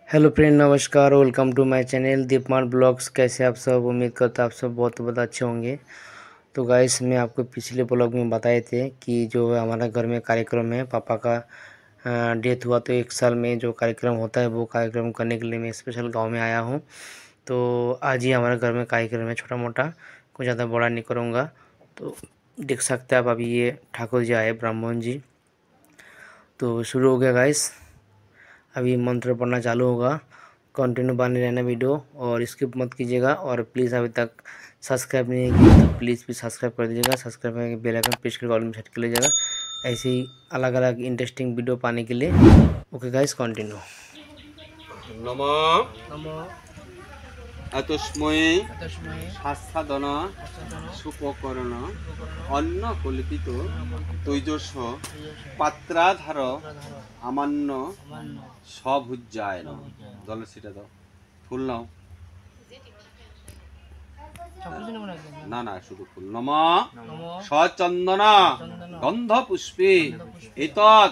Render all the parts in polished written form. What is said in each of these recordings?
Hello friend, नमस्कार। Welcome to my channel Deepman blogs. कैसे आप सब? उम्मीद करता आप सब बहुत बहुत अच्छे होंगे। तो गाइस, मैं आपको पिछले ब्लॉग में बताए थे कि जो है हमारा घर में कार्यक्रम है, पापा का डेथ हुआ। तो 1 साल में जो कार्यक्रम होता है वो कार्यक्रम करने के लिए मैं स्पेशल गांव में आया हूं। तो आज ही हमारे घर में कार्यक्रम है, छोटा मोटा, कुछ ज़्यादा बड़ा नहीं करूँगा। तो देख सकते हैं आप, अभी ये ठाकुर जी आए, ब्राह्मण जी। तो शुरू हो गया गाइस, अभी मंत्र पढ़ना चालू होगा। कंटिन्यू बने रहना वीडियो और स्किप मत कीजिएगा। और प्लीज़ अभी तक सब्सक्राइब नहीं किया तो प्लीज़ भी सब्सक्राइब कर दीजिएगा। सब्सक्राइब करके बेल आइकन प्रेस करके ऑल में सेट कर लीजिएगा, ऐसे ही अलग अलग इंटरेस्टिंग वीडियो पाने के लिए। Okay guys, continue. नमः अतस्मै शास्त्रादन सुपकरण अन्न कल्पित तैजस पात्राधार आमान्य सभुज्जाय नमः। जल ছিটা দাও, ফুল নাও। না না, শুধু ফুল। নমঃ সচন্দন গন্ধ পুষ্পে এতৎ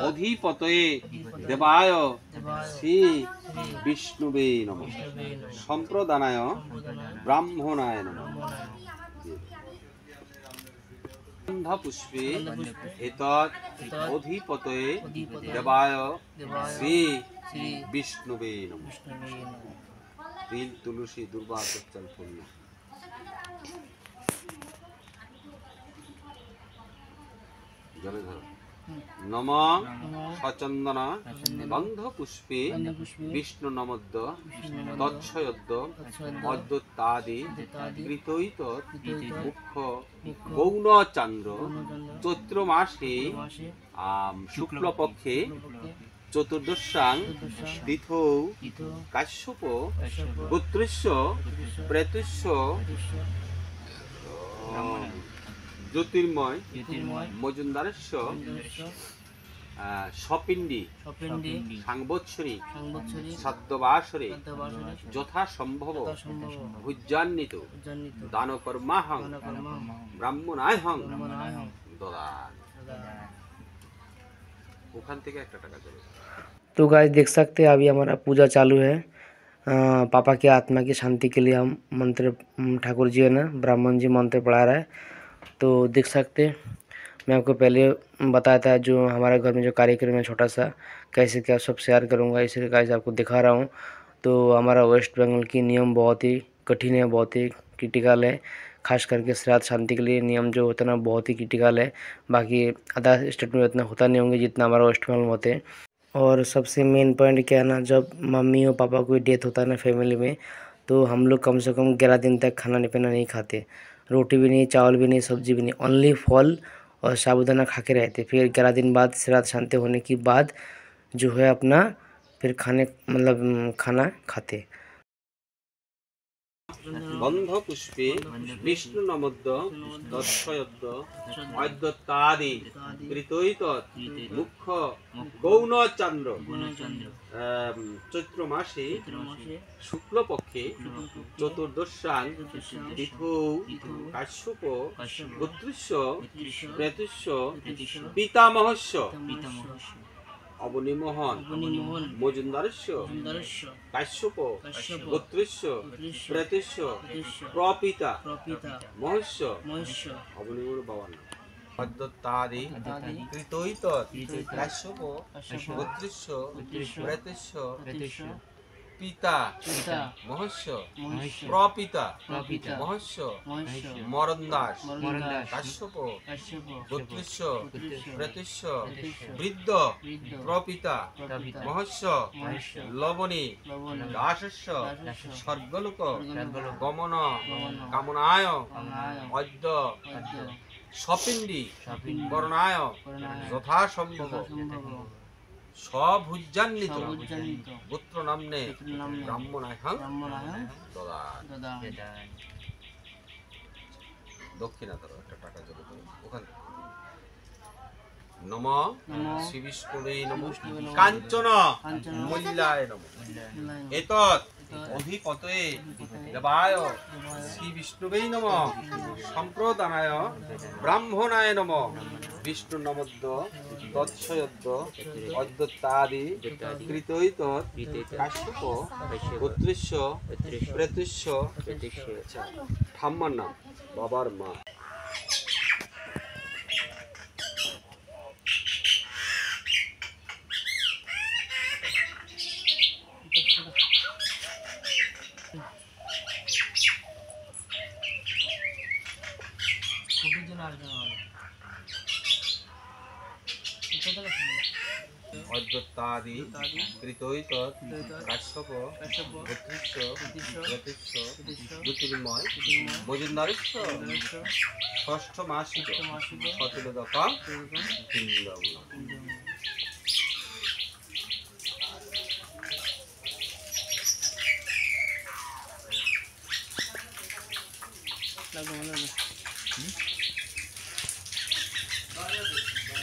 অধিপতয়ে দেবায় শ্রী বিষ্ণুবে নমঃ। সম্প্রদানায় ব্রাহ্মণায় নমঃ। গন্ধ পুষ্পে এতৎ অধিপতয়ে দেবায় শ্রী বিষ্ণুবে নমঃ। তিল তুলসী দুর্বা চল ফুল। জলে ধরো। নমঃ সচন্দন গন্ধ পুষ্পে বিষ্ণু নমদ্য তৎসয়দ্য অদ্যত্তাদি কৃতৈত মুখ্য গৌণ চান্দ্র চৈত্র মাসে শুক্লপক্ষে চতুর্দশাং তিথৌ কাশ্যপ গোত্রস্য প্রেতস্য জ্যোতির্ময় মজুমদারস্য সপিণ্ডি সাংবৎসরী শ্রাদ্ধবাসরে যথাসম্ভব ভুজ্যান্বিত দানকর্মাহং ব্রাহ্মণায়হং দদান। ওখান থেকে 1 টাকা চলে। तो गाइस, देख सकते हैं अभी हमारा पूजा चालू है। पापा की आत्मा की शांति के लिए हम मंत्र, ठाकुर जी है ना, ब्राह्मण जी मंत्र पढ़ा रहा है। तो देख सकते हैं, मैं आपको पहले बताया था जो हमारे घर में जो कार्यक्रम है छोटा सा, कैसे क्या सब शेयर करूँगा, इसीलिए गाइस आपको दिखा रहा हूँ। तो हमारा वेस्ट बंगाल की नियम बहुत ही कठिन है, बहुत ही क्रिटिकल है। खास करके श्राद्ध शांति के लिए नियम जो होता है ना, बहुत ही क्रिटिकल है। बाकी अदर स्टेट में इतना होता नहीं होंगे जितना हमारा वेस्ट बंगाल में होते हैं। और सबसे मेन पॉइंट क्या है ना, जब मम्मी और पापा कोई डेथ होता है ना फैमिली में, तो हम लोग कम से कम 11 दिन तक खाना पीना नहीं खाते। रोटी भी नहीं, चावल भी नहीं, सब्जी भी नहीं, ओनली फल और साबूदाना खा के रहते। फिर 11 दिन बाद श्राद्ध शांति होने के बाद जो है अपना फिर खाना खाते। গন্ধ পুষ্পে বিষ্ণু নমদ্য তৎসয়দ্য অদ্যত্তাদি কৃতৈত মুখ্য গৌণ চান্দ্র চৈত্র মাসে শুক্লপক্ষে চতুর্দশাং তিথৌ কাশ্যপ গোত্রস্য প্রেতস্য পিতামহস্য অবনিমোহন মজুমদারস্য কাশ্যপ গোত্রস্য প্রেতস্য প্রপিতা মহস্য অবনিমোহন বাবার নাম অদ্যত্তাদি কৃতৈত কাশ্যপ গোত্রস্য প্রেতস্য পিতা মহস্য প্রপিতা মহস্য মরণদাস কাশ্যপ গোত্রস্য প্রেতস্য বৃদ্ধ প্রপিতা মহস্য লবণী দাসস্য স্বর্গলোক গমন কামনায় অদ্য সপিণ্ডি করণায় যথাসম্ভব সভুজ্যান্বিত গোত্র নামনে ব্রাহ্মণায়হং দদান। দক্ষিণাতর 1 টাকা চলে ওখান। নমঃ শ্রী বিষ্ণুবে নমঃ কাঞ্চন মূল্যায় নমঃ এতৎ অধিপতয়ে দেবায় শ্রী বিষ্ণুবেই নমঃ সম্প্রদানায় ব্রাহ্মণায় নমঃ বিষ্ণু নমদ্য তৎসয়দ্য অদ্যত্তাদি কৃতৈত কাশ্যপ পুত্রিষ্য প্রেতুষ্য ঠাম্মার নাম বাবার মা। অদ্যত্তাদি কৃতৈত কাশ্যপ পুত্রিষ্য প্রেতুষ্য জ্যোতির্ময় মজুমদারিষ্য ষষ্ঠ মাসিক সতিলদকা বৃন্দাবন।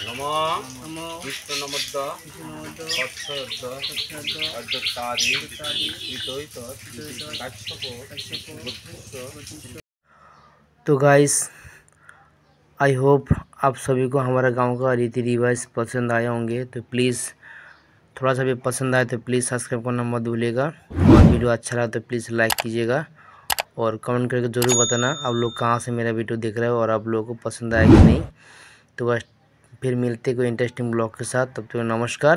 নমঃ বিষ্ণু নমদ্য তৎসদ্য অদ্যত্তাদি কৃতৈত কাশ্যপ পুত্রিষ্য। तो गाइस, आई होप आप सभी को हमारा गांव का रीति रिवाज पसंद आए होंगे। तो प्लीज़ थोड़ा सा भी पसंद आए तो प्लीज़ सब्सक्राइब करना मत भूलिएगा, और वीडियो अच्छा लगा तो प्लीज़ लाइक कीजिएगा और कमेंट करके ज़रूर बताना आप लोग कहाँ से मेरा वीडियो देख रहे हो और आप लोगों को पसंद आया कि नहीं। तो बस फिर मिलते कोई इंटरेस्टिंग ब्लॉग के साथ, तब तक नमस्कार।